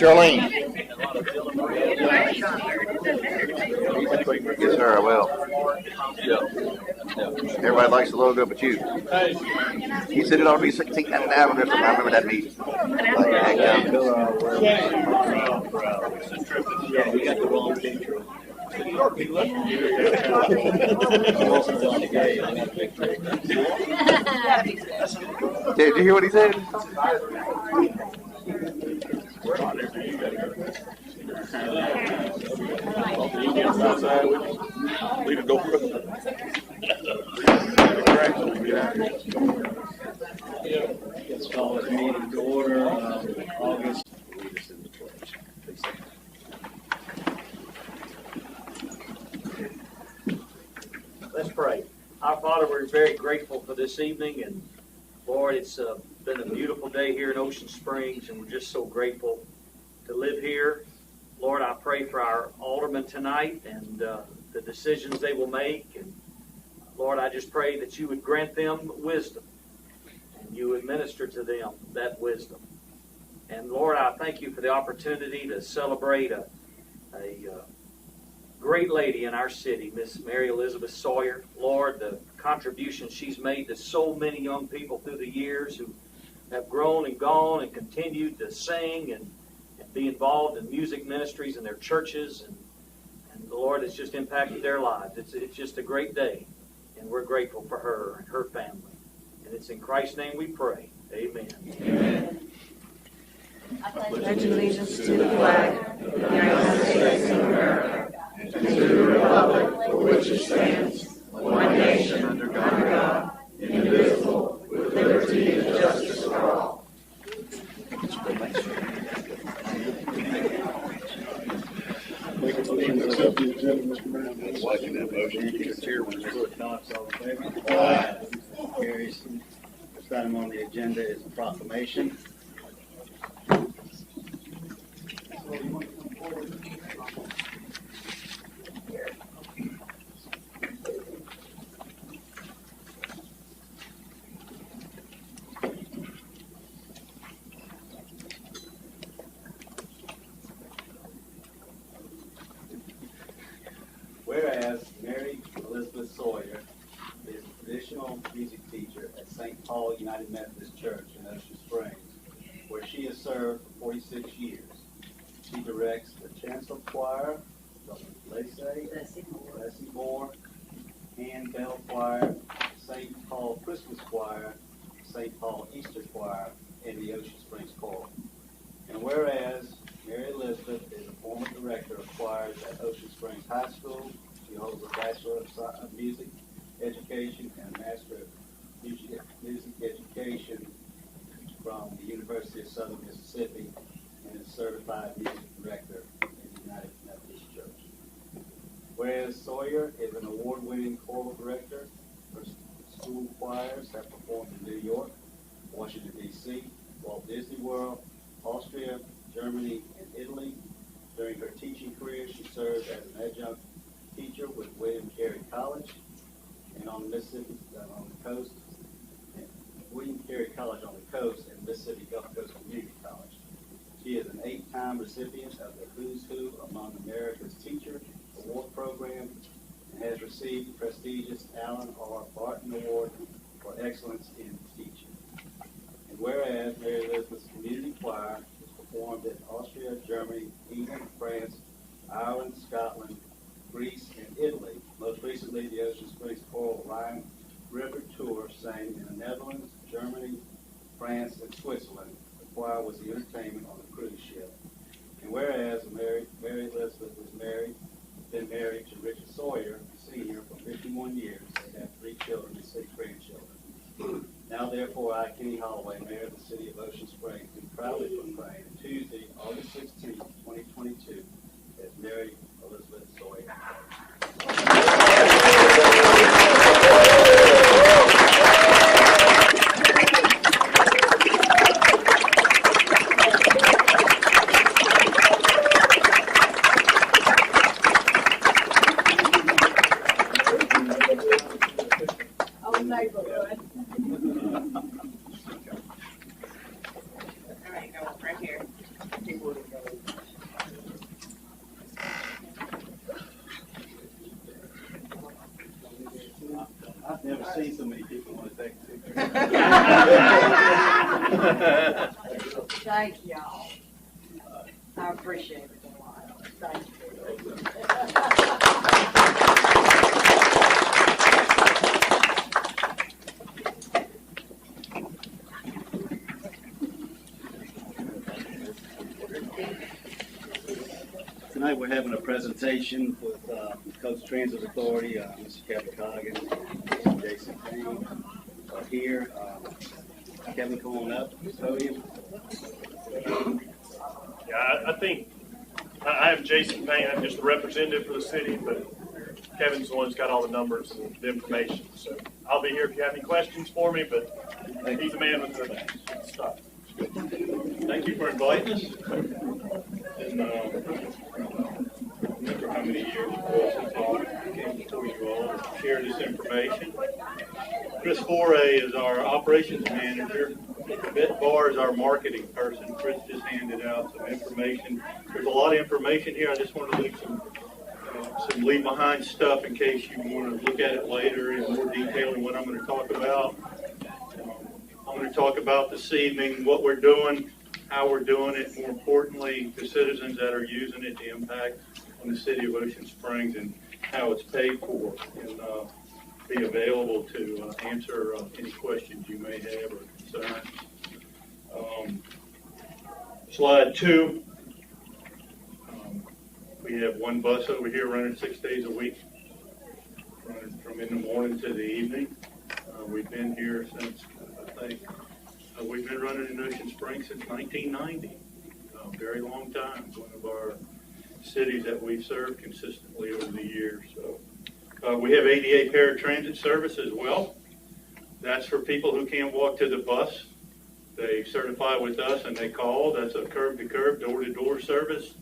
Charlene. Yes, sir, I will. Everybody likes the logo but you. He said it ought to be $16.99. I remember that meeting. Yeah, we got the wrong picture. Did you hear what he said? We can go for it. Let's call this meeting to order. August. Let's pray. Our Father, we're very grateful for this evening, and Lord, it's been a beautiful day here in Ocean Springs, and we're just so grateful to live here. Lord, I pray for our aldermen tonight and the decisions they will make, and Lord, I just pray that you would grant them wisdom, and you would minister to them that wisdom. And Lord, I thank you for the opportunity to celebrate a great lady in our city, Miss Mary Elizabeth Sawyer. Lord, the contribution she's made to so many young people through the years who have grown and gone and continued to sing and be involved in music ministries in their churches. And the Lord has just impacted their lives. It's just a great day, and we're grateful for her and her family. And it's in Christ's name we pray. Amen. Amen. I pledge allegiance to the flag of the United States of America and to the republic for which it stands, one nation under God, indivisible, with liberty and justice for all. Make a motion to accept the agenda, Mr. Brown. Watching that motion, you can cheer when it's Knox, all in favor? Aye. Carries. First item on the agenda is a proclamation. Whereas Mary Elizabeth Sawyer is a traditional music teacher at St. Paul United Methodist Church in Ocean Springs, where she has served for 46 years. She directs the Chancel Choir, the Leslie Moore, and Bell Choir, St. Paul Christmas Choir, St. Paul Easter Choir, and the Ocean Springs Choral. And whereas Mary Elizabeth is a former director of choirs at Ocean Springs High School, she holds a Bachelor of Music Education and a Master of Music Education from the University of Southern Mississippi, and is certified music director in the United Methodist Church. Whereas Sawyer is an award-winning choral director, her school choirs have performed in New York, Washington, D.C., Walt Disney World, Austria, Germany, and Italy. During her teaching career, she served as an adjunct teacher with William Carey College and on the Mississippi on the coast, and William Carey College on the coast, and Mississippi Gulf Coast Community College. She is an 8-time recipient of the Who's Who Among America's Teacher Award Program and has received the prestigious Allen R. Barton Award for Excellence in Teaching. And whereas Mary Elizabeth's community choir is performed in Austria, Germany, England, France, Ireland, Scotland, Greece, and Italy. Most recently, the Ocean Springs Choral Rhine River Tour sang in the Netherlands, Germany, France, and Switzerland. The choir was the entertainment on the cruise ship. And whereas Mary Elizabeth been married to Richard Sawyer, Sr., for 51 years, they have 3 children and 6 grandchildren. Now, therefore, I, Kenny Holloway, Mayor of the City of Ocean Springs, do proudly proclaim Tuesday, August 16, 2022, as Mary Elizabeth Sawyer. right, go right here. I've never seen so many people want to take a picture. Thank y'all. I appreciate it a lot. Thank you. Tonight we're having a presentation with Coast Transit Authority, Mr. Kevin Coggins, and Jason Payne here. Kevin, come on up to the podium. Yeah, I think I am Jason Payne. I'm just the representative for the city, but Kevin's the one who's got all the numbers and the information. So I'll be here if you have any questions for me, but he's the man with the stuff. Thank you for inviting us. And I remember how many years it was since I came before you all to share this information. Chris Foray is our operations manager. Bette Barr is our marketing person. Chris just handed out some information. There's a lot of information here. I just want to leave some leave behind stuff in case you want to look at it later in more detail than what I'm going to talk about. I'm going to talk about this evening what we're doing, how we're doing it, more importantly, the citizens that are using it, the impact on the city of Ocean Springs, and how it's paid for, and be available to answer any questions you may have or concerns. Slide 2. We have one bus over here running 6 days a week, running from in the morning to the evening. We've been here since, I think, we've been running in Ocean Springs since 1990. A very long time. One of our cities that we've served consistently over the years. So we have ADA paratransit service as well. That's for people who can't walk to the bus. They certify with us and they call. That's a curb-to-curb, door-to-door service.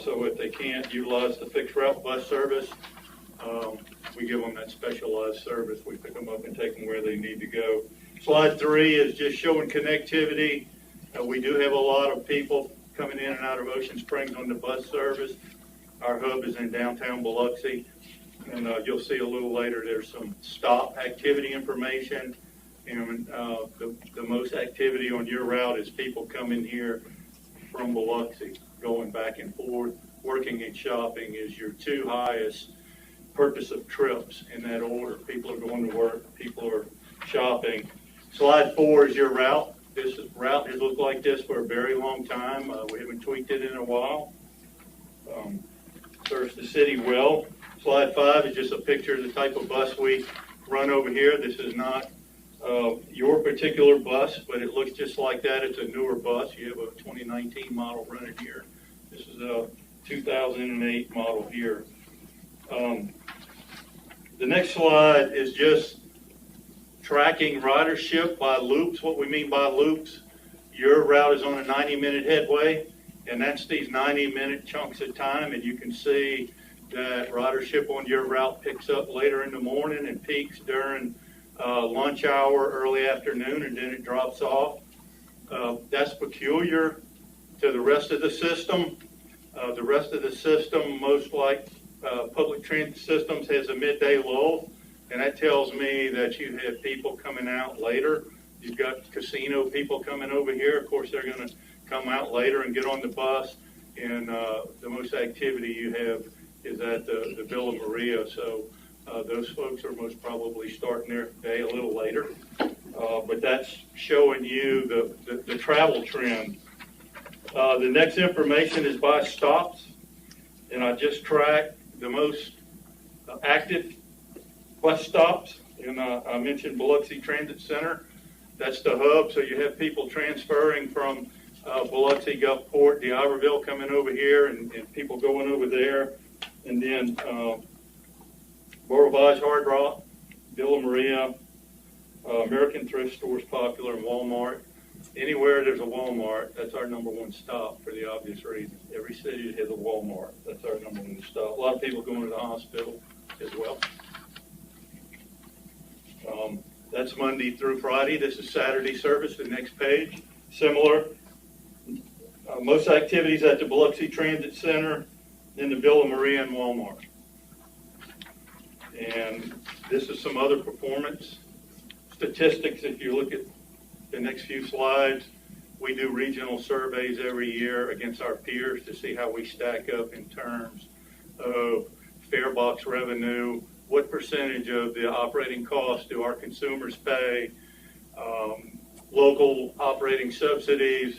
So if they can't utilize the fixed route bus service, we give them that specialized service. We pick them up and take them where they need to go. Slide 3 is just showing connectivity. We do have a lot of people coming in and out of Ocean Springs on the bus service. Our hub is in downtown Biloxi. And you'll see a little later there's some stop activity information. And the most activity on your route is people coming here from Biloxi, going back and forth. Working and shopping is your two highest purpose of trips in that order. People are going to work, people are shopping. Slide 4 is your route. This route has looked like this for a very long time. We haven't tweaked it in a while. Serves the city well. Slide 5 is just a picture of the type of bus we run over here. This is not your particular bus, but it looks just like that. It's a newer bus. You have a 2019 model running here. This is a 2008 model here. The next slide is just tracking ridership by loops. What we mean by loops, your route is on a 90-minute headway, and that's these 90-minute chunks of time, and you can see that ridership on your route picks up later in the morning and peaks during lunch hour, early afternoon, and then it drops off. That's peculiar to the rest of the system. The rest of the system, most like public transit systems, has a midday lull, and that tells me that you have people coming out later. You've got casino people coming over here. Of course, they're going to come out later and get on the bus, and the most activity you have is at the Villa Maria. So those folks are most probably starting their day a little later. But that's showing you the travel trend. The next information is by stops, and I just tracked the most active bus stops. And I mentioned Biloxi Transit Center. That's the hub, so you have people transferring from Biloxi, Gulfport, D'Iberville coming over here, and people going over there. And then Beaurivage, Hard Rock, Villa Maria, American Thrift Stores popular, and Walmart. Anywhere there's a Walmart, that's our number one stop for the obvious reason. Every city has a Walmart. That's our number one stop. A lot of people going to the hospital as well. That's Monday through Friday. This is Saturday service, the next page. Similar. Most activities at the Biloxi Transit Center, in the Villa Maria and Walmart. And this is some other performance statistics. If you look at the next few slides, we do regional surveys every year against our peers to see how we stack up in terms of fare box revenue, what percentage of the operating costs do our consumers pay, local operating subsidies,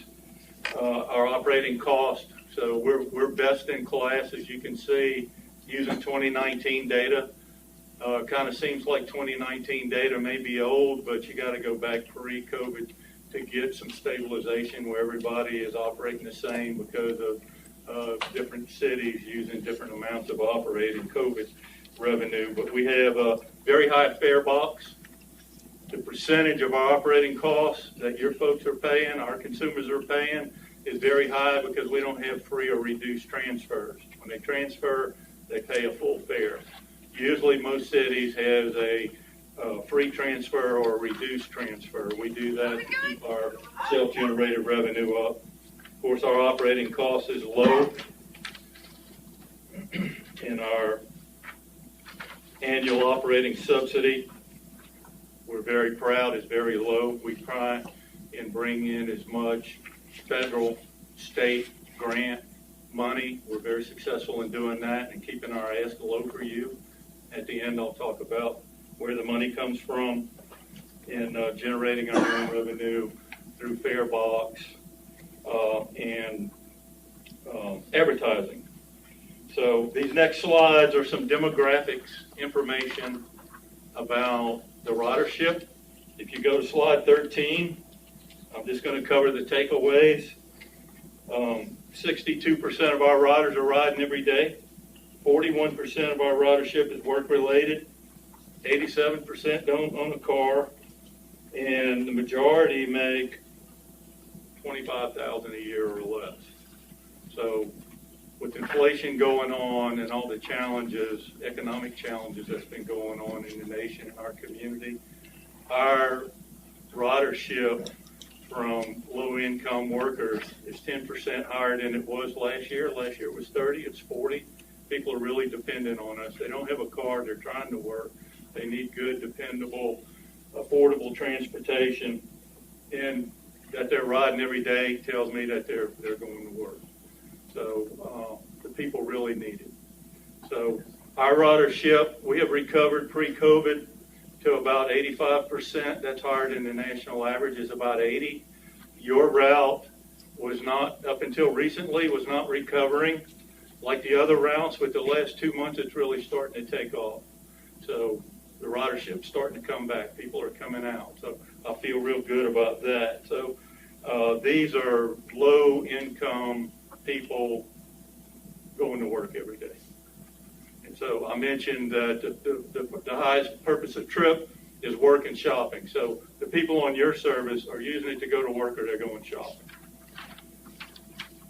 our operating cost. So we're best in class, as you can see, using 2019 data. Kind of seems like 2019 data may be old, but you got to go back pre-COVID to get some stabilization where everybody is operating the same because of different cities using different amounts of operating COVID revenue. But we have a very high fare box. The percentage of our operating costs that your folks are paying, our consumers are paying, is very high because we don't have free or reduced transfers. When they transfer, they pay a full fare. Usually most cities has a free transfer or a reduced transfer. We do that to keep our self-generated revenue up. Of course, our operating cost is low, and our annual operating subsidy, we're very proud, is very low. We try and bring in as much federal, state grant money. We're very successful in doing that and keeping our ask low for you. At the end, I'll talk about where the money comes from in generating our own revenue through fare box and advertising. So these next slides are some demographics information about the ridership. If you go to slide 13, I'm just going to cover the takeaways. 62% of our riders are riding every day. 41% of our ridership is work-related. 87% don't own a car, and the majority make $25,000 a year or less. So with inflation going on and all the challenges, economic challenges that's been going on in the nation and our community, our ridership from low-income workers is 10% higher than it was last year. Last year it was 30, it's 40. People are really dependent on us. They don't have a car, they're trying to work. They need good, dependable, affordable transportation, and that they're riding every day tells me that they're going to work. So the people really need it. So our ridership, we have recovered pre-COVID to about 85%. That's higher than the national average is about 80. Your route was not, up until recently, was not recovering like the other routes. With the last 2 months, it's really starting to take off. So the ridership's starting to come back. People are coming out. So I feel real good about that. So these are low-income people going to work every day. And so I mentioned that the highest purpose of trip is work and shopping. So the people on your service are using it to go to work or they're going shopping.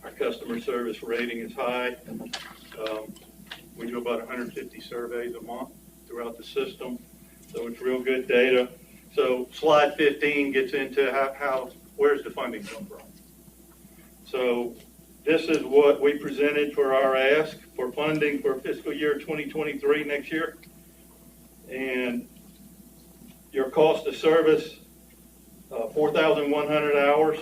Our customer service rating is high. We do about 150 surveys a month throughout the system. So it's real good data. So slide 15 gets into where's the funding come from. So this is what we presented for our ask for funding for fiscal year 2023 next year. And your cost of service, 4,100 hours.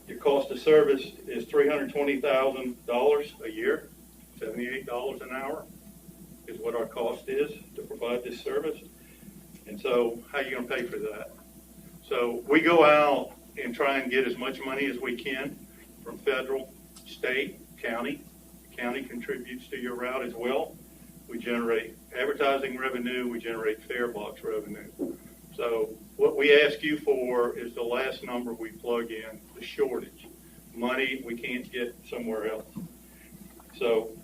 Your cost of service is $320,000 a year, $78 an hour is what our cost is to provide this service. And so how are you going to pay for that? So we go out and try and get as much money as we can from federal, state, county. County contributes to your route as well. We generate advertising revenue. We generate fare box revenue. So what we ask you for is the last number we plug in, the shortage. Money we can't get somewhere else. So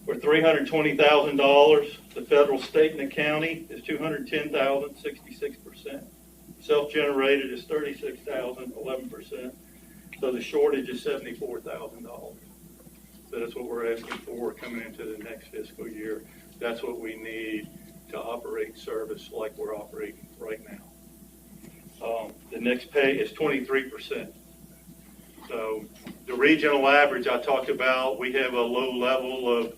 for $320,000, the federal, state, and the county is $210,000, 66%. Self-generated is $36,000, 11%. So the shortage is $74,000. So that's what we're asking for coming into the next fiscal year. That's what we need to operate service like we're operating right now. The next pay is 23%. So the regional average I talked about, we have a low level of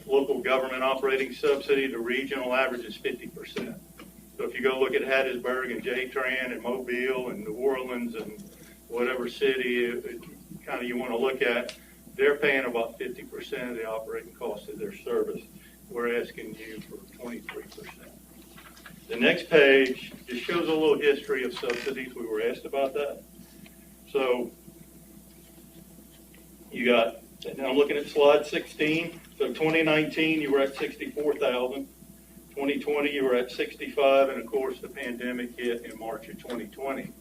local government operating subsidy. The regional average is 50%. So if you go look at Hattiesburg and J-Tran and Mobile and New Orleans and whatever city kind of you want to look at, they're paying about 50% of the operating cost of their service. We're asking you for 23%. The next page just shows a little history of subsidies. We were asked about that. So you got, now I'm looking at slide 16. So 2019, you were at 64,000. 2020, you were at 65, and of course the pandemic hit in March of 2020.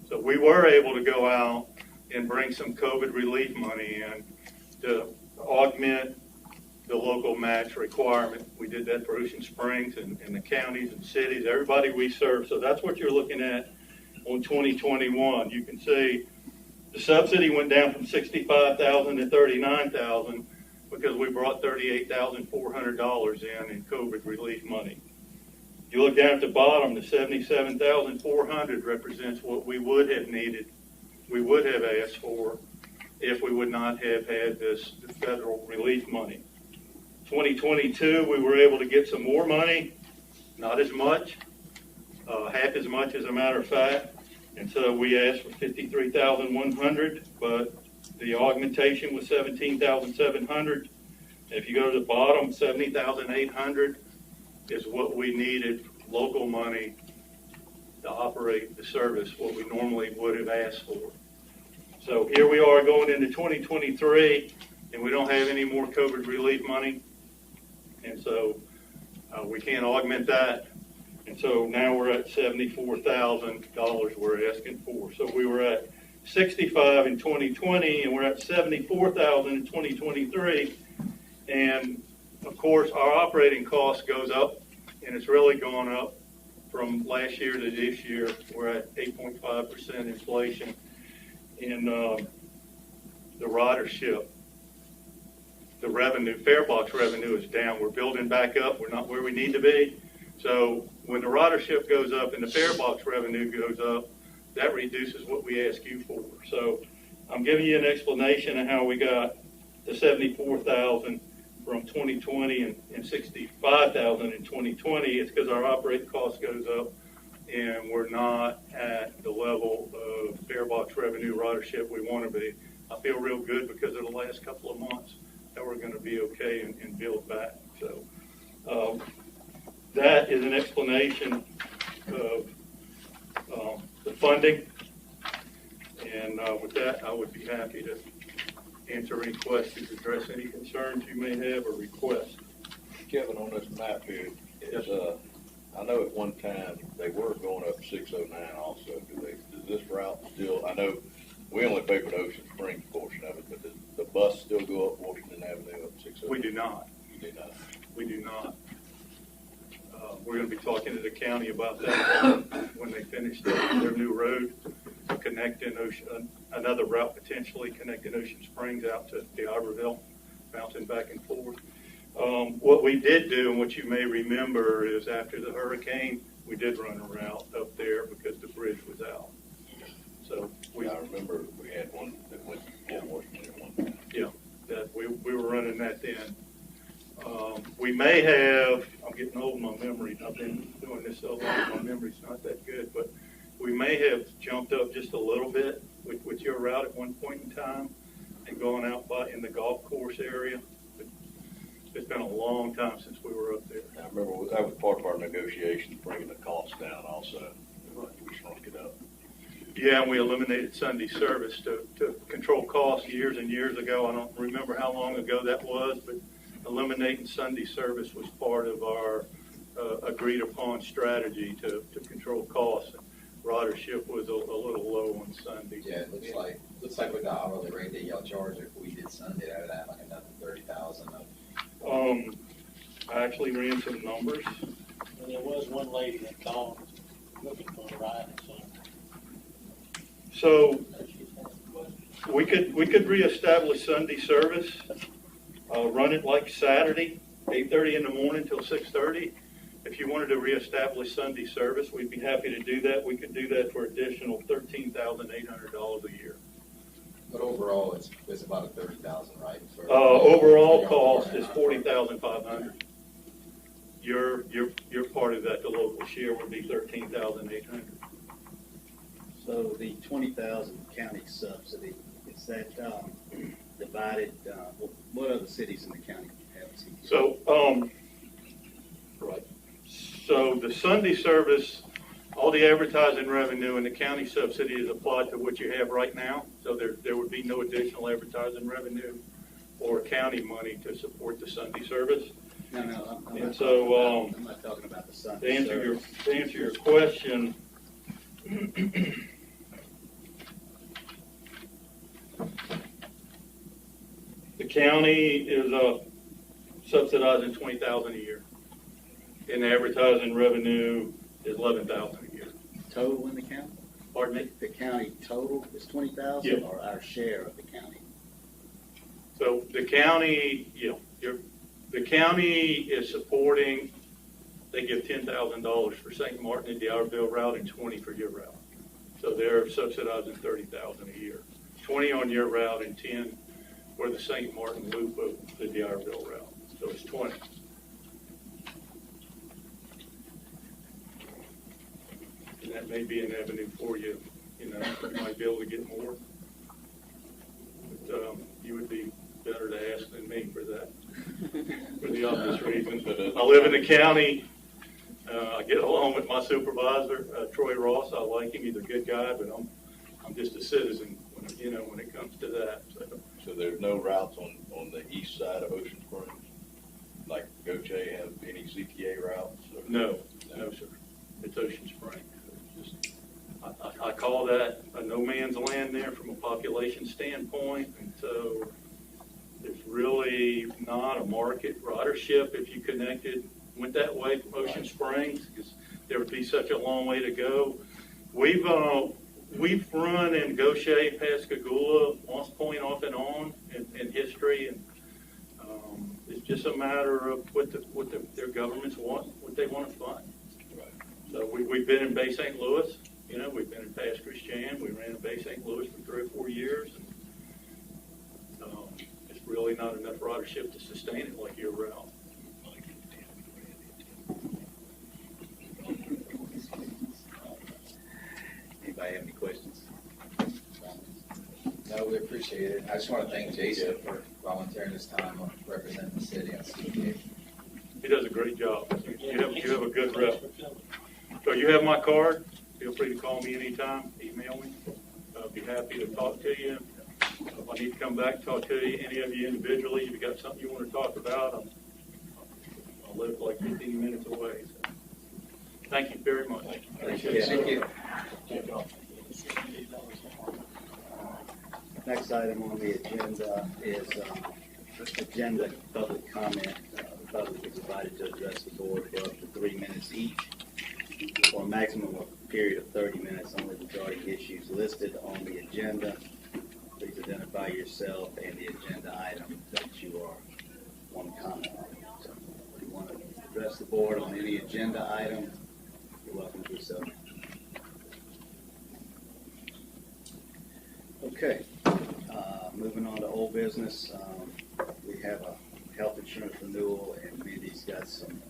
So we were able to go out and bring some COVID relief money in to augment the local match requirement. We did that for Ocean Springs and the counties and cities, everybody we serve. So that's what you're looking at on 2021. You can see the subsidy went down from 65,000 to 39,000 because we brought $38,400 in COVID relief money. You look down at the bottom, the 77,400 represents what we would have needed, we would have asked for if we would not have had this federal relief money. 2022, we were able to get some more money, not as much, half as much as a matter of fact. And so we asked for 53,100, but the augmentation was 17,700. If you go to the bottom, 70,800 is what we needed local money to operate the service, what we normally would have asked for. So here we are going into 2023, and we don't have any more COVID relief money. And so we can't augment that. And so now we're at $74,000 we're asking for. So we were at 65 in 2020, and we're at 74,000 in 2023. And of course, our operating cost goes up, and it's really gone up from last year to this year. We're at 8.5% inflation in the ridership. The revenue, fare box revenue is down. We're building back up. We're not where we need to be. So when the ridership goes up and the fare box revenue goes up, that reduces what we ask you for. So I'm giving you an explanation of how we got to 74,000 from 2020 and 65,000 in 2020. It's because our operating cost goes up and we're not at the level of fare box revenue ridership we want to be. I feel real good because of the last couple of months that we're going to be okay and build back. So that is an explanation of the funding. And with that, I would be happy to answer any questions, address any concerns you may have or request. Kevin, on this map here, is, I know at one time they were going up 609 also. Does this route still, I know we only pay for the Ocean Springs portion of it, but does the bus still go up Washington Avenue up 609? We do not. You do not? We do not. We're going to be talking to the county about that when they finish their new road, connecting another route potentially connecting Ocean Springs out to D'Iberville, bouncing back and forth. What we did do, and what you may remember, is after the hurricane, we did run a route up there because the bridge was out. So I remember we had one that went to Washington at one time. Yeah, that we were running that then. We may have, I'm getting old in my memory, I've been doing this so long, my memory's not that good, but we may have jumped up just a little bit with your route at one point in time and gone out in the golf course area. It's been a long time since we were up there. I remember that was part of our negotiations, bringing the cost down also. We shrunk it up. Yeah, and we eliminated Sunday service to control costs years and years ago. I don't remember how long ago that was, but eliminating Sunday service was part of our agreed upon strategy to control costs. Ridership was a little low on Sunday. Yeah, it looks like with the hourly rate that y'all charge, if we did Sunday, that would have like another 30,000 of. I actually ran some numbers. And there was one lady that called looking for a ride, So we could reestablish Sunday service, run it like Saturday, 8:30 in the morning till 6:30, If you wanted to reestablish Sunday service, we'd be happy to do that. We could do that for additional $13,800 a year. But overall, it's about a $30,000, right? Overall cost is $40,500. Your part of that, the local share, would be $13,800. So the 20,000 county subsidy, is that divided? What other cities in the county have CTA? So, right. So the Sunday service, all the advertising revenue and the county subsidy is applied to what you have right now. So there would be no additional advertising revenue or county money to support the Sunday service. No, I'm not talking about the Sunday service. To answer your question, the county is subsidizing $20,000 a year, and advertising revenue is $11,000 a year. Total in the county? Pardon me? The county total is 20,000, Yeah. or our share of the county? So the county, the county is supporting. They give $10,000 for St. Martin and the Iberville route and $20 for your route. So they're subsidizing $30,000 a year, 20 on your route and 10 for the St. Martin loop of the Iberville route. So it's 20. And that may be an avenue for you. You might be able to get more. But you would be better to ask than me for that, for the obvious reasons. I live in the county. I get along with my supervisor, Troy Ross. I like him. He's a good guy, but I'm just a citizen, when it comes to that. So there's no routes on the east side of Ocean Springs? Like Goche have any CTA routes? Or? No, sir. It's Ocean Springs. I call that a no man's land there from a population standpoint, and so there's really not a market. Ridership, if you went that way from Ocean Springs, because there would be such a long way to go. We've run in Goche, Pascagoula, Moss Point off and on in history, and it's just a matter of what their governments want, what they want to fund. Right. So we've been in Bay St. Louis. We've been in Pass Christian. We ran in Bay St. Louis for 3 or 4 years. And, it's really not enough ridership to sustain it like your route. Anybody have any questions? No, we appreciate it. I just want to thank Jason for volunteering his time on representing the city on CTA. He does a great job. You have a good rep. So you have my card. Feel free to call me anytime, email me. I'll be happy to talk to you. If I need to come back and talk to you, any of you individually, if you got something you want to talk about, I live like 15 minutes away. So. Thank you very much. Appreciate it. Thank you. Next item on the agenda is agenda public comment. The public is invited to address the board for up to 3 minutes each, for a maximum of a period of 30 minutes only regarding issues listed on the agenda. Please identify yourself and the agenda item that you want to comment on. So if you want to address the board on any agenda item, you're welcome to do so. Okay, moving on to old business. We have a health insurance renewal, and Mindy's got some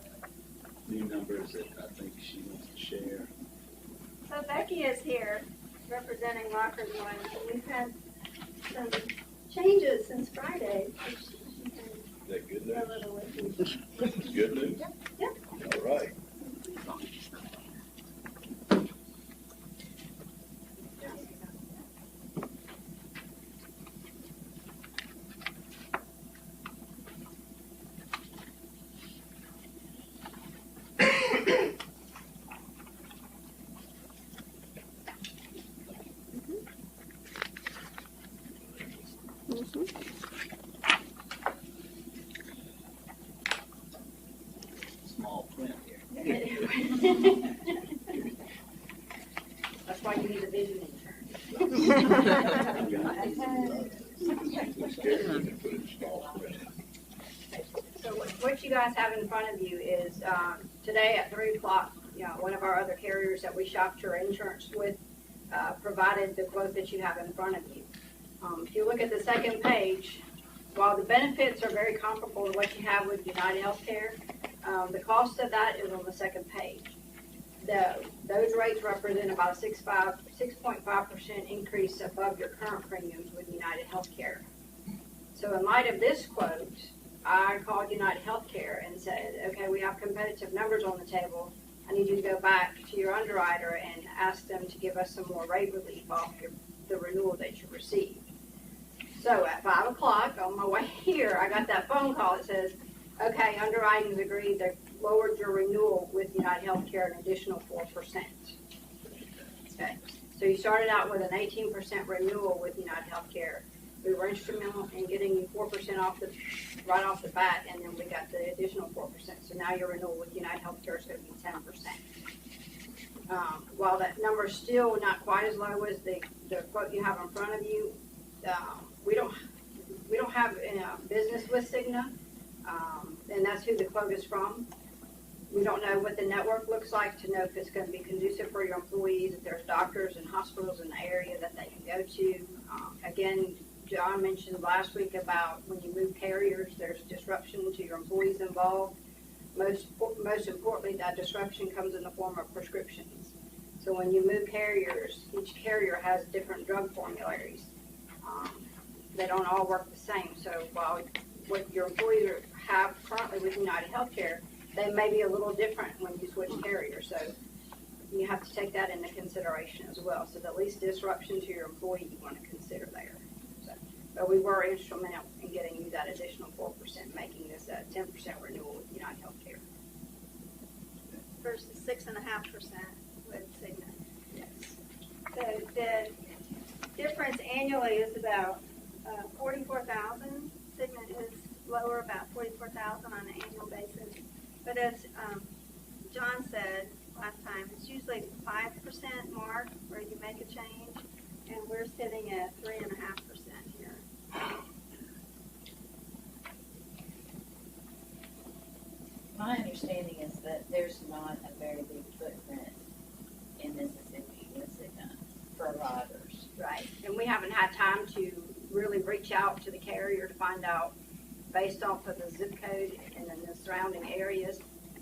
new numbers that I think she wants to share. So Becky is here representing Rockers One, and we've had some changes since Friday. Is that good news? A little with you. Good news? Yep. All right. Small print here. That's why you need a vision So what you guys have in front of you is to today at 3 o'clock, one of our other carriers that we shopped your insurance with provided the quote that you have in front of you. If you look at the second page, while the benefits are very comparable to what you have with United Healthcare, the cost of that is on the second page. Those rates represent about a 6.5% increase above your current premiums with United Healthcare. So in light of this quote, I called United Healthcare and said, okay, we have competitive numbers on the table. I need you to go back to your underwriter and ask them to give us some more rate relief off the renewal that you received. So at 5 o'clock on my way here, I got that phone call that says, okay, underwriting's agreed, they lowered your renewal with United Healthcare an additional 4%. Okay, so you started out with an 18% renewal with United Healthcare. We were instrumental in getting you 4% right off the bat, and then we got the additional 4%. So now your renewal with United Healthcare is going to be 10%. While that number is still not quite as low as the quote you have in front of you, we don't have business with Cigna, and that's who the quote is from. We don't know what the network looks like to know if it's going to be conducive for your employees, if there's doctors and hospitals in the area that they can go to. Again, John mentioned last week about when you move carriers, there's disruption to your employees involved. Most importantly, that disruption comes in the form of prescriptions. So when you move carriers, each carrier has different drug formularies. They don't all work the same. So while what your employees have currently with United Healthcare, they may be a little different when you switch carriers. So you have to take that into consideration as well. So the least disruption to your employee you want to consider there. So, but we were instrumental in getting you that additional 4%, making this a 10% renewal with United Healthcare. Versus 6.5% with Cigna. Yes. So the difference annually is about $44,000. Cigna is lower, about $44,000 on an annual basis. But as John said last time, it's usually 5% mark where you make a change, and we're sitting at 3.5% here. My understanding is that there's not a very big footprint in Mississippi with Cigna for riders. Right. And we haven't had time to really reach out to the carrier to find out, based off of the zip code and then the surrounding areas,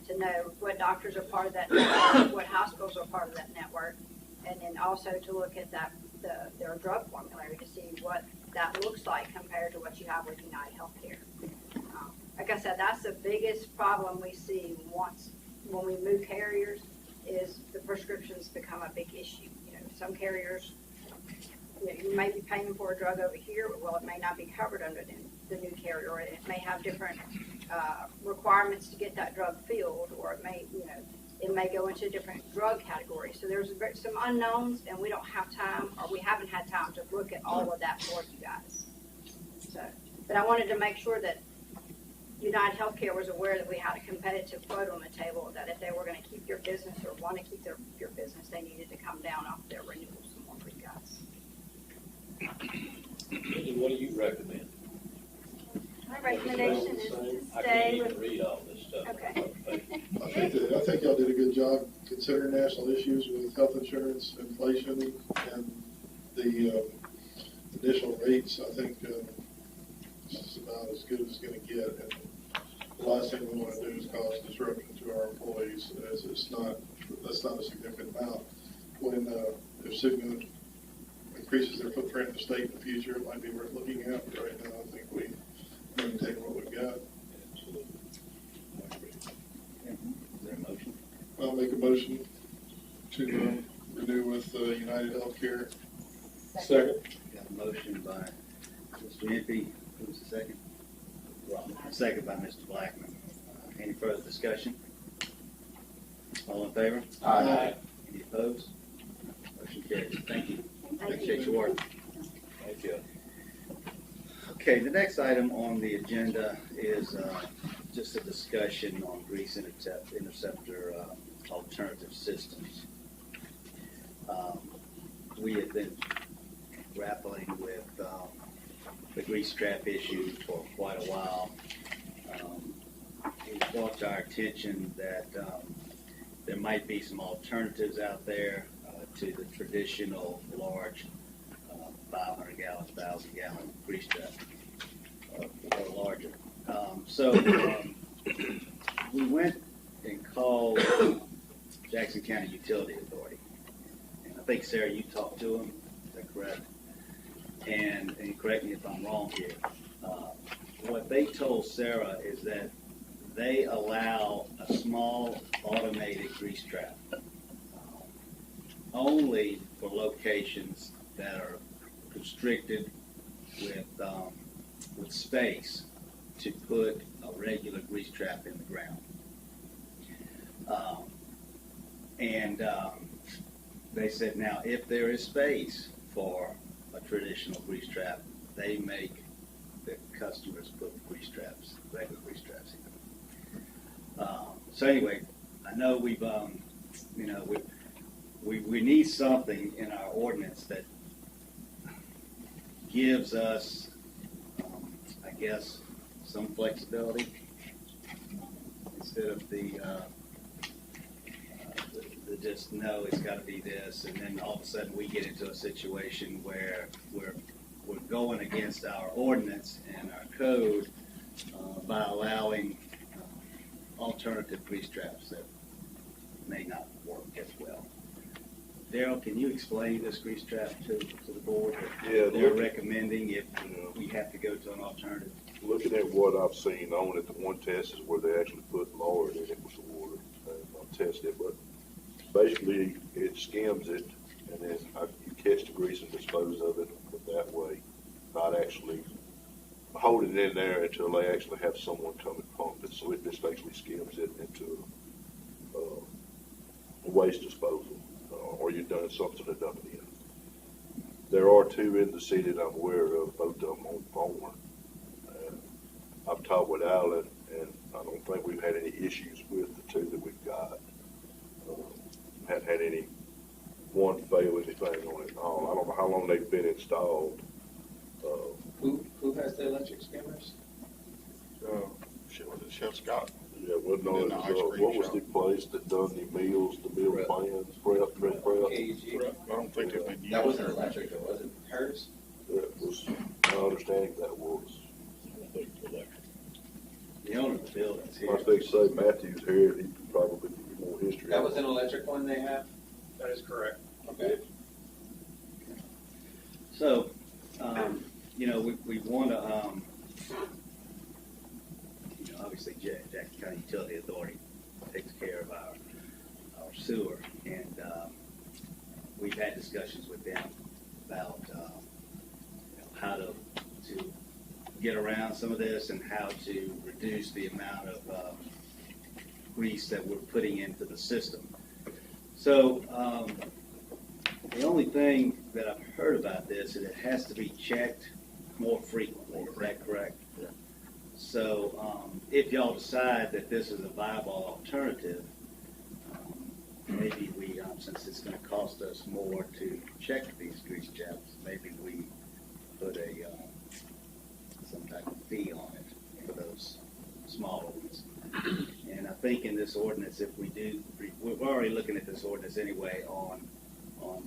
to know what doctors are part of that network, what hospitals are part of that network, and then also to look at their drug formulary to see what that looks like compared to what you have with United Healthcare. Like I said, that's the biggest problem we see when we move carriers is the prescriptions become a big issue. Some carriers, you may be paying for a drug over here, but it may not be covered under the new carrier, or it may have different requirements to get that drug filled, or it may go into a different drug category. So there's some unknowns, and we don't have time, or we haven't had time to look at all of that for you guys. So, but I wanted to make sure that United Healthcare was aware that we had a competitive quote on the table, that if they were going to keep your business or want to keep your business, they needed to come down off their renewals some more for you guys. What do you recommend? My recommendation is to I stay can't even with. read all this stuff. Okay. I think y'all did a good job considering national issues with health insurance, inflation, and the additional rates. I think it's about as good as it's going to get. And the last thing we want to do is cause disruption to our employees. That's not a significant amount. When if Cigna increases their footprint in the state in the future, it might be worth looking at. But right now, I think we maintain what we've got. Is there a motion? I'll make a motion to renew with United Healthcare. Second. Got a motion by Mr. Impey. Who's the second? Second by Mr. Blackman. Any further discussion? All in favor? Aye. Any opposed? Motion carries. Thank you. Appreciate your work. Thank you. Okay, the next item on the agenda is just a discussion on grease interceptor alternative systems. We have been grappling with the grease trap issue for quite a while. It was brought to our attention that might be some alternatives out there to the traditional large 500-gallon, 1,000-gallon grease trap or larger. We went and called Jackson County Utility Authority. And I think, Sarah, you talked to them, is that correct? And correct me if I'm wrong here. What they told Sarah is that they allow a small automated grease trap only for locations that are constricted with space to put a regular grease trap in the ground. They said now if there is space for a traditional grease trap, they make the customers put regular grease traps in. So anyway, I know we've, we need something in our ordinance that gives us, I guess, some flexibility instead of the just no, it's got to be this, and then all of a sudden we get into a situation where we're going against our ordinance and our code by allowing alternative grease traps that may not work as well. Daryl, can you explain this grease trap to the board? Yeah, they're recommending if we have to go to an alternative. Looking at what I've seen on it, the one test is where they actually put lard in it with the water and I'll test it, but basically it skims it and then you catch the grease and dispose of it that way, not actually holding it in there until they actually have someone come and pump it. So it just basically skims it into a waste disposal, or you've done something to dump it in. There are two in the city that I'm aware of, both of them on Thorn. I've talked with Alan, and I don't think we've had any issues with the two that we've got. Haven't had any one fail anything on it at all. I don't know how long they've been installed. Who has the electric skimmers? Chef Scott. Yeah, well, no, it was, what was the place that done the meal plans, prep? KG. I don't think they've been used. That wasn't electric, though, was it? Hers? That was, my understanding that was. The owner of the building's here. I think say Matthew's here, he could probably give you more history. That was an electric one they have? That is correct. Okay. So, we want to, obviously Jackson County Utility Authority takes care of our sewer, and we've had discussions with them about how to get around some of this and how to reduce the amount of grease that we're putting into the system. So the only thing that I've heard about this is it has to be checked more frequently. Is that correct? Yeah. So if y'all decide that this is a viable alternative, maybe we, since it's going to cost us more to check these grease traps, maybe we put some type of fee on it for those smaller ones. And I think in this ordinance, if we do, we're already looking at this ordinance anyway on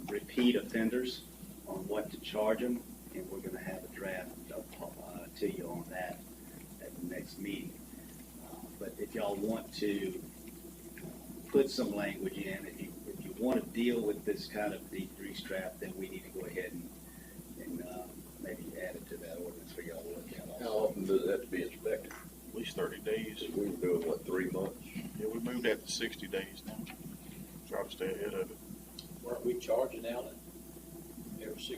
repeat offenders, on what to charge them, and we're going to have a draft to you on that at the next meeting. But if y'all want to put some language in, if you want to deal with this kind of deep grease trap, then we need to go ahead and maybe add it to that ordinance for y'all to look at. How often does it have to be inspected? At least 30 days. We were doing, what, 3 months? Yeah, we moved that to 60 days now. Try to stay ahead of it. Weren't we charging Allen every 60?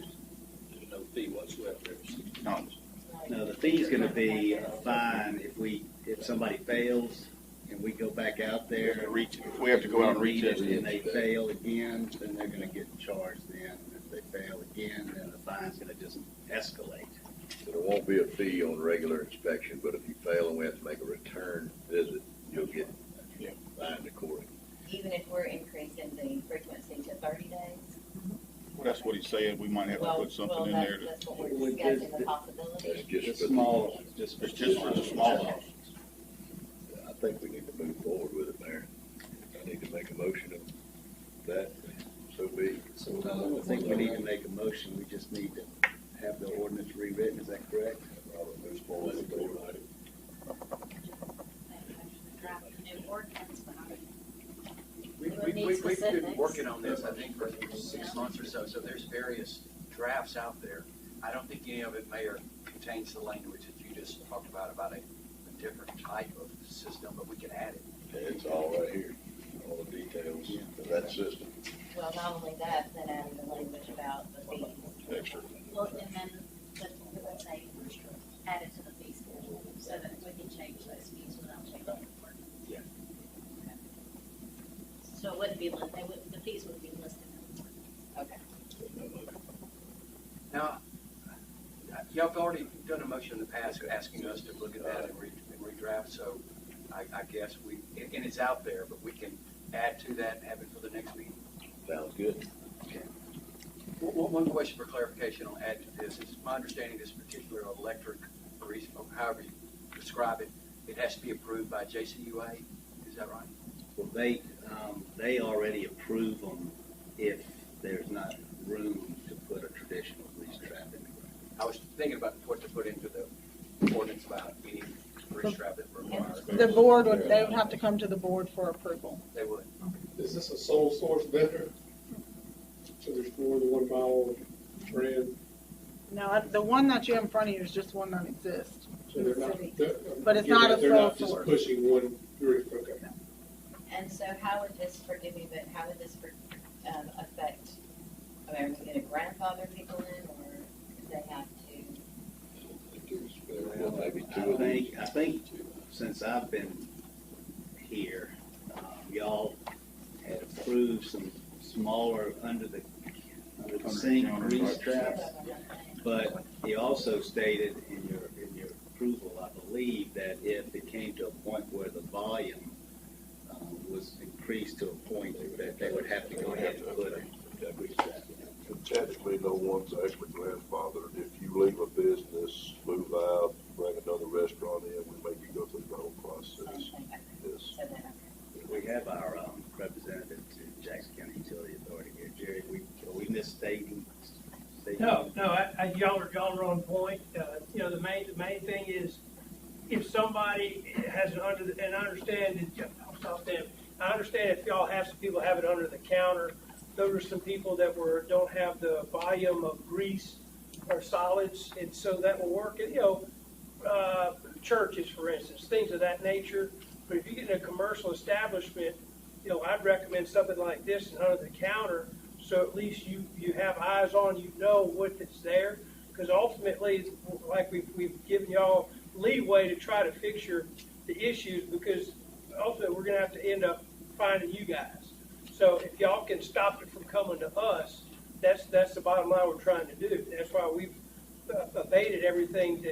There's no fee whatsoever every 60 No. days. No, the fee's going to be a fine if somebody fails and we go back out there. If we have to go out and read it retest and they fail again, then they're going to get charged then. If they fail again, then the fine's going to just escalate. So there won't be a fee on regular inspection, but if you fail and we have to make a return visit, you'll get fined accordingly. Even if we're increasing the frequency to 30 days? Well, that's what he said. We might have to put something in there. That's what we're discussing, the possibility. That's just The for small, It's just for the small ones. I think we need to move forward with it, Mayor. I need to make a motion motion of that, so be it. So I don't think we need to make a motion, we just need to have the ordinance rewritten, is that correct? Robert moves forward with the order. Draft a new ordinance, but We've been working on this, I think, for 6 months or so, so there's various drafts out there. I don't think any of it, Mayor, contains the language that you just talked about a different type of system, but we can add it. It's all right here, all the details of that system. well, not only that, then adding the language about the fees. Extra. Well, and then, let's say, add it to the fee schedule, so that we can change those fees without changing the ordinance. Yeah. Okay. So it wouldn't be, the fees would be listed. Okay. Now, y'all have already done a motion in the past asking us to look at that and redraft, so I guess and it's out there, but we can add to that and have it for the next meeting. Sounds good. Okay. One question for clarification on add to this is my understanding this particular electric, or however you describe it, it has to be approved by JCUA, is that right? Well, they already approve them if there's not room to put a traditional grease trap in the ground. I was thinking about what to put into the ordinance about any grease trap that requires. The board they would have to come to the board for approval. They would. Is this a sole source vendor? So there's more than 1 mile of trend? No, the one that you have in front of you is just one that exists. So they're not, But it's not a they're sole not just source. pushing one group, okay. And so how would this, forgive me, but how would this affect, I mean, are we going to grandfather people in, or do they have to? Well, maybe two of these. I think since I've been here, y'all had approved some smaller under the sink grease traps, but you also stated in your approval, I believe, that if it came to a point where the volume was increased to a point that they would have to go ahead and put a grease trap in. Technically, no one's actually grandfathered. If you leave a business, move out, bring another restaurant in, we make you go through the whole process. Yes. We have our representative to Jackson County Utility Authority here, Jerry. Are we misstating? No, y'all are on point. The main thing is if somebody has it under and I understand that, I'll stop there. I understand if y'all have some people have it under the counter. Those are some people that don't have the volume of grease or solids, and so that will work. Churches, for instance, things of that nature. But if you get in a commercial establishment, I'd recommend something like this and under the counter, so at least you have eyes on, what is there. Because ultimately, it's like we've given y'all leeway to try to fix the issues, because ultimately we're going to have to end up finding you guys. So if y'all can stop it from coming to us, that's the bottom line we're trying to do. That's why we've abated everything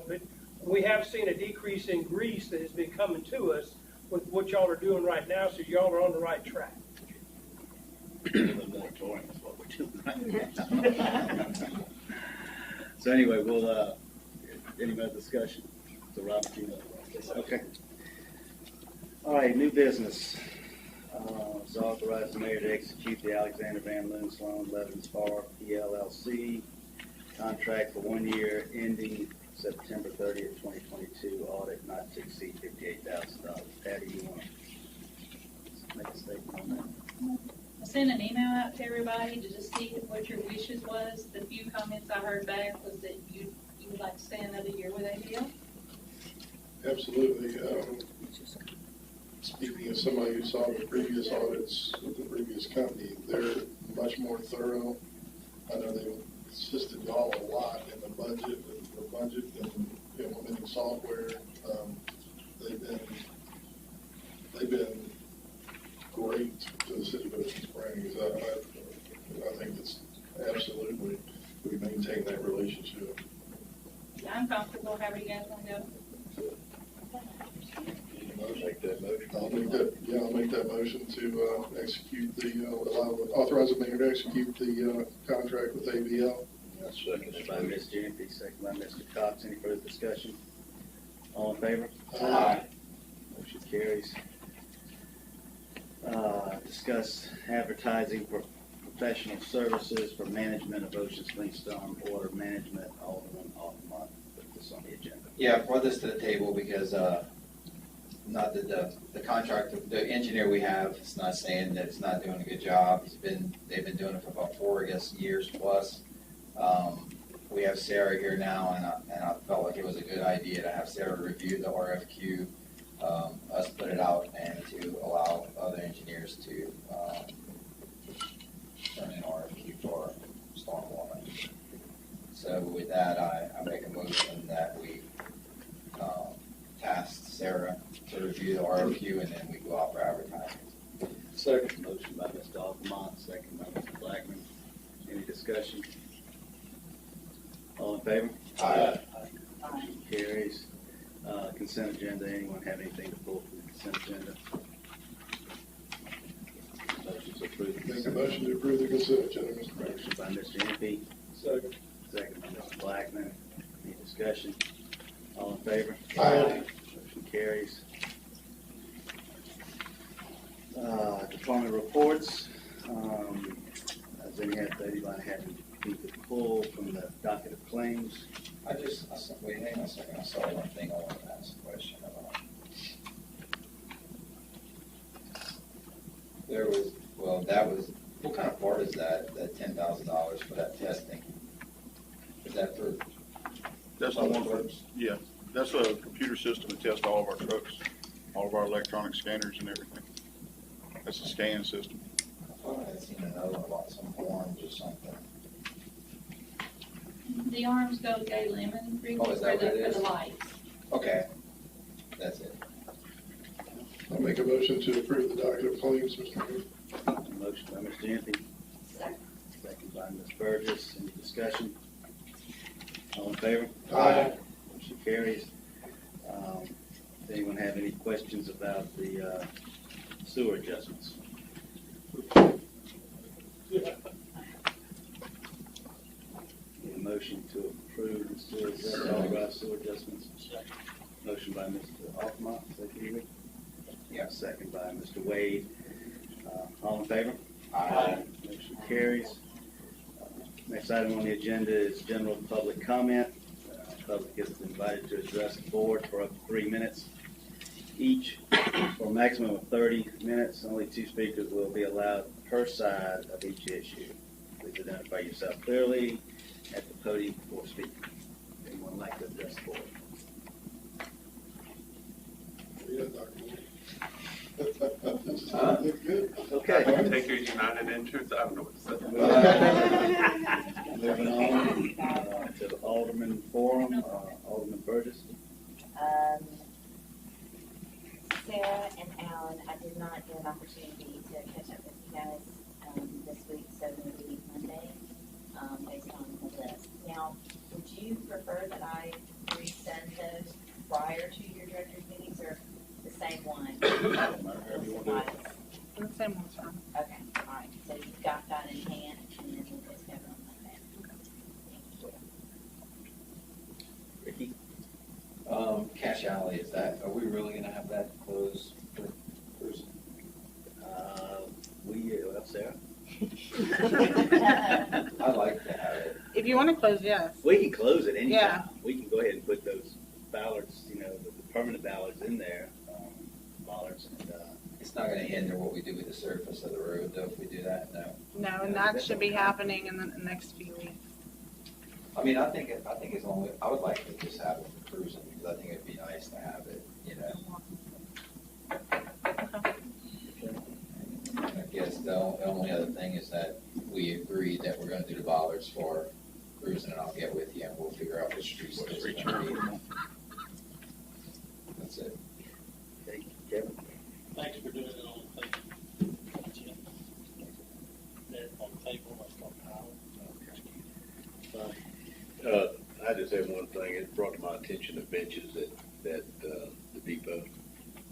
but we have seen a decrease in grease that has been coming to us with what y'all are doing right now, so y'all are on the right track. The moratorium is what we're doing right now. So anyway, we'll, any more discussion? So Robert, okay. All right, new business. It's authorized the mayor to execute the Alexander Van Loon Sloan Levens Bar PLLC contract for 1 year ending September 30th, 2022, audit not to exceed $58,000. Patty, you want to make a statement on that? I sent an email out to everybody to just see what your wishes was. The few comments I heard back was that you would like to stay another year with ABL. Absolutely. Speaking as somebody who saw the previous audits with the previous company, they're much more thorough. I know they've assisted y'all a lot in the budget and implementing software. They've been great to the city of Ocean Springs. I think it's absolutely, we maintain that relationship. Yeah, I'm comfortable. However you guys want to go. Make that motion. I'll make that motion to execute authorize the mayor to execute the contract with ABL. Second by Ms. Jennings, second by Mr. Cox. Any further discussion? All in favor? Aye. Motion carries. Discuss advertising for professional services for management of Ocean Spring Storm Water Management, Alderman Aldermen. Put this on the agenda. Yeah, I brought this to the table because, not that the contractor, the engineer we have, is not saying that it's not doing a good job. They've been doing it for about 4, I guess, years plus. We have Sarah here now, and I felt like it was a good idea to have Sarah review the RFQ, us put it out, and to allow other engineers to turn in RFQ for stormwater. So with that, I make a motion that we task Sarah to review the RFQ, and then we go out for advertising. Second. Motion by Mr. Aldermen, second by Mr. Blackman. Any discussion? All in favor? Aye. Motion carries. Consent agenda. Anyone have anything to pull from the consent agenda? Motion to approve. Make a motion to approve the consent agenda, Mr. Mayor. Motion by Mr. Impey. Second. Second by Mr. Blackman. Any discussion? All in favor? Aye. Motion carries. Department reports. Does anybody have anything to pull from the docket of claims? Wait, hang on a second. I saw one thing I wanted to ask a question about. What kind of part is that $10,000 for that testing? Is that for? That's the one for, yeah, that's a computer system to test all of our trucks, all of our electronic scanners and everything. That's a scan system. I thought I had seen another one about some orange or something. The arms go to Gay Lemon, Oh, is that what it for is? the lights. Okay, that's it. I'll make a motion to approve the docket of claims, Mr. Mayor. Motion by Mr. Impey. Second by Ms. Burgess. Any discussion? All in favor? Aye. Motion carries. Does anyone have any questions about the sewer adjustments? Need a motion to approve the sewer adjustments, authorized sewer adjustments. Motion by Mr. Aldermen, second. Yeah, second by Mr. Wade. All in favor? Aye. Motion carries. Next item on the agenda is general public comment. Public is invited to address the board for up to 3 minutes each, for a maximum of 30 minutes. Only 2 speakers will be allowed per side of each issue. Please identify yourself clearly at the podium before speaking. Anyone like to address the board? Yeah, Dr. Good. Okay. Takers United in Truth, I don't know what to say. Moving on to the Alderman Forum, Alderman Burgess. Sarah and Alan, I did not get an opportunity to catch up with you guys this week, so maybe Monday, based on the list. Now, would you prefer that I resend those prior to your director's meetings, or the same one? The same one's fine. Okay, all right, so you've got that in hand, and then we'll just have it on Monday. Ricky? Cash Alley, are we really gonna have that closed for cruising? Sarah? I'd like to have it. If you want to close, yes. We can close it anytime. Yeah. We can go ahead and put those ballards, the permanent ballards in there, bollards, and, It's not gonna hinder what we do with the surface of the road, though, if we do that, no? No, and that should be happening in the next few weeks. I mean, I think as long as, I would like to just have it for cruising, because I think it'd be nice to have it, I guess the only other thing is that we agreed that we're gonna do the bollards for cruising, and I'll get with you, and we'll figure out which streets those are gonna be. That's it. Thank you, Kevin. Thanks for doing it on the table. I just have one thing. It brought to my attention the benches at the depot.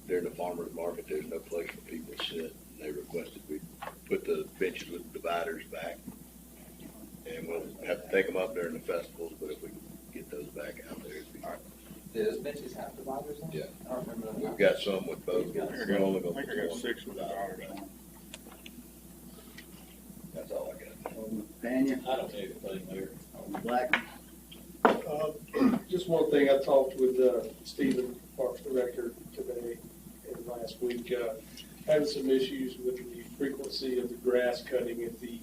During the farmer's market, there's no place for people to sit. They requested we put the benches with dividers back. And we'll have to take them up during the festivals, but if we can get those back out there, it'd be Do those benches have dividers on? Yeah. I don't remember that. We've got some with both. I think We're only I gonna got put 6 with dividers on. That's all I got. Panya? I don't have anything there. Black? Just one thing, I talked with Stephen, Parks Director, today and last week, having some issues with the frequency of the grass cutting at the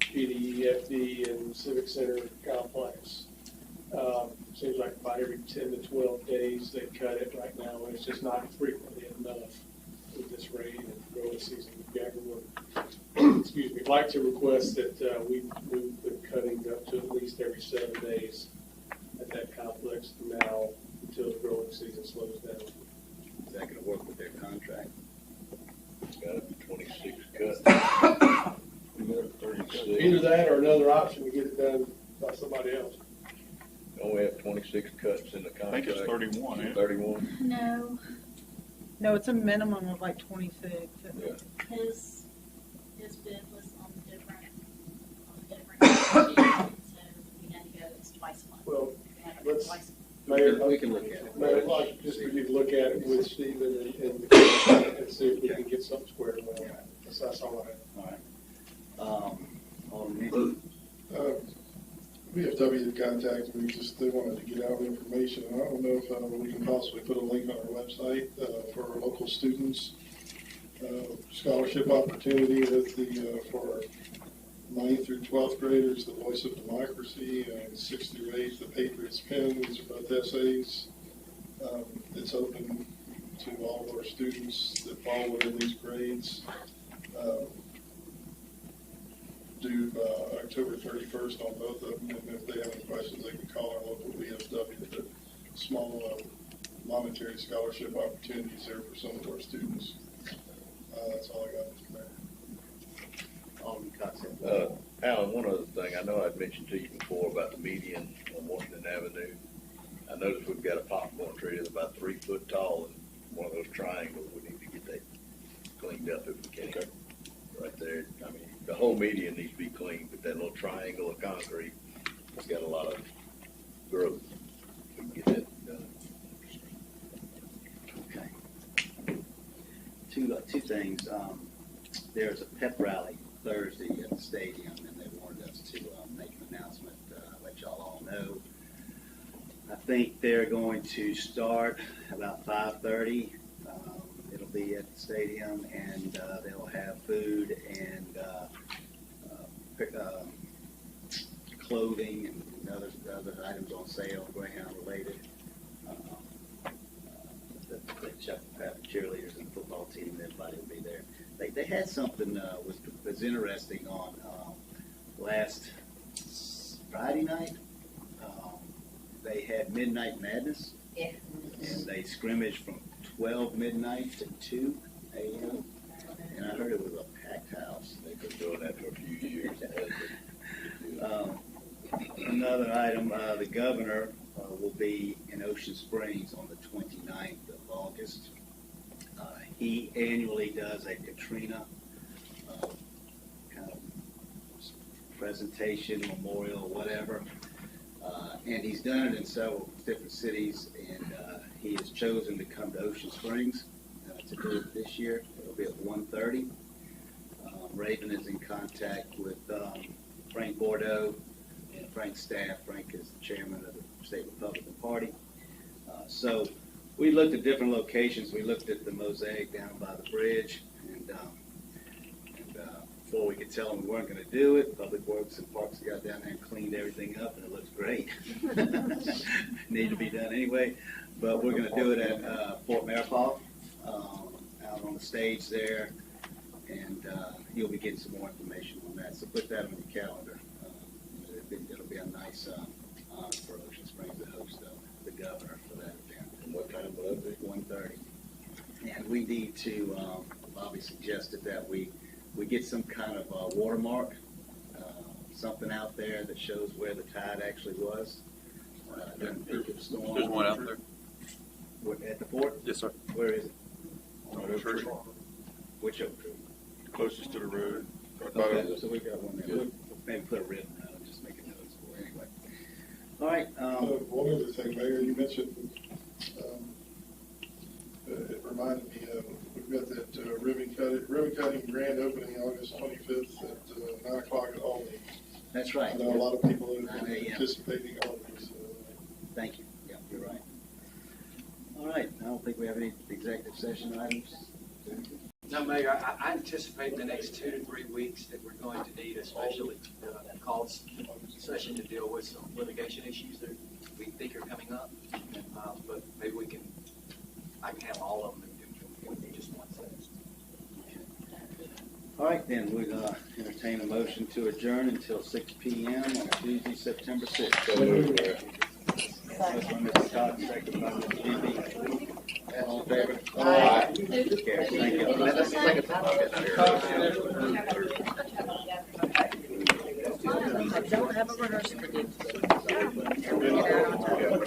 PDE, FD, and Civic Center complex. Seems like about every 10 to 12 days they cut it right now, and it's just not frequently enough with this rain and growing season. Excuse me, I'd like to request that we move the cutting up to at least every 7 days at that complex from now until the growing season slows down. Is that gonna work with their contract? It's gotta be 26 cuts. Either that or another option to get it done by somebody else. Only have 26 cuts in the contract. I think it's 31, isn't it? 31? No, No, it's a minimum of like 26. Yeah. his bid was on different sheet, so we had to go, it's twice a month. Well, We had to go let's, twice. Mayor, We can look at it. Mayor, I'd like just for you to look at it with Stephen and the commission and see if we can get something squared away. That's all I have. All right. Alderman? VFW had contacted me, just they wanted to get out information, and I don't know if we can possibly put a link on our website for our local students. Scholarship opportunity with the, for 9th through 12th graders, the Voice of Democracy, and 6th through 8th, the Patriots Pen. These are both essays. It's open to all of our students that fall within these grades. Due October 31st on both of them, and if they have any questions, they can call our local VFW. The small monetary scholarship opportunities there for some of our students. That's all I got, Mr. Mayor. Alderman Cox. Alan, one other thing, I know I'd mentioned to you before about the median on Washington Avenue. I noticed we've got a popcorn tree that's about 3 foot tall, and one of those triangles, we need to get that cleaned up if we can. Okay. Right there, I mean, the whole median needs to be cleaned, but that little triangle of concrete has got a lot of growth. We can get that done. Okay. Two things. There's a pep rally Thursday at the stadium, and they wanted us to make an announcement, let y'all all know. I think they're going to start about 5:30. It'll be at the stadium, and they'll have food and clothing and other items on sale, Greyhound related. The cheerleaders and the football team, and everybody will be there. They had something was interesting on last Friday night. They had Midnight Madness. Yeah. And they scrimmaged from 12 midnight to 2 a.m. And I heard it was a packed house. They've been doing that for a few years. Another item, the governor will be in Ocean Springs on the 29th of August. He annually does a Katrina kind of presentation, memorial, whatever. And he's done it in several different cities, and he has chosen to come to Ocean Springs to do it this year. It'll be at 1:30. Raven is in contact with Frank Bordeaux and Frank's staff. Frank is the chairman of the State Republican Party. So we looked at different locations. We looked at the mosaic down by the bridge, and before we could tell them we weren't going to do it, Public Works and Parks got down there and cleaned everything up, and it looks great. Need to be done anyway, but we're going to do it at Fort Maripold, out on the stage there, and you'll be getting some more information on that. So put that on your calendar. It'll be a nice honor for Ocean Springs to host the governor for that event. And what time will that be? 1:30. And we need to, Bobby suggested that we get some kind of watermark, something out there that shows where the tide actually was. During the peak of the storm. There's one out there. At the fort? Yes, sir. Where is it? On Oak Tree. Which Oak Tree? Closest to the road. Okay, so we got one there. We'll maybe put a ribbon around it, just make a notice for it anyway. All right. One other thing, Mayor, you mentioned it reminded me of, we've got that ribbon cutting grand opening August 25th at 9 o'clock at Albany. That's right. I know a lot of people that have been Yeah. anticipating Albany, so. Thank you. Yeah, you're right. All right, I don't think we have any executive session items. No, Mayor, I anticipate in the next 2 to 3 weeks that we're going to need a special called session to deal with some litigation issues that we think are coming up. But maybe I can have all of them in just one session. All right, then, we'll entertain a motion to adjourn until 6 p.m. on Tuesday, September 6th. So moved, Mayor. First by Mr. Todd, second by Mr. Gibby. All in favor? Aye. Carries. Thank you. That's the second time I've been here. I don't have a rehearsal to do.